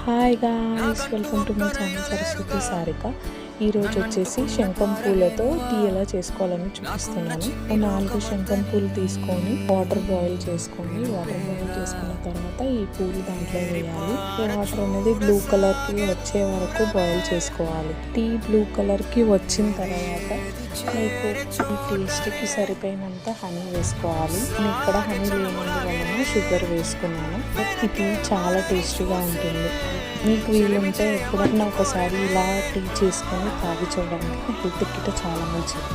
Hi guys, welcome to my channel Saraswati Sarika. ఈరోజు వచ్చేసి శంఖం పూలతో టీ ఎలా చేసుకోవాలని చూపిస్తున్నాను. 4 శంఖం పూలు తీసుకొని వాటర్ బాయిల్ చేసుకున్న తర్వాత ఈ పూలు దాంట్లో వేయాలి. వాటర్ అనేది బ్లూ కలర్కి వచ్చే వరకు బాయిల్ చేసుకోవాలి. టీ బ్లూ కలర్కి వచ్చిన తర్వాత మీకు ఈ టేస్ట్కి సరిపోయినంత హనీ వేసుకోవాలి. నేను ఇక్కడ హనీ లేనందువలన షుగర్ వేసుకున్నాను. ఈ టీ చాలా టేస్టీగా ఉంటుంది. మీకు వీలుంటే ఎప్పుడన్నా ఒకసారి ఇలా టీ చేసుకొని తాగి చూడండి. హెల్త్ కిట చాలా మంచిది.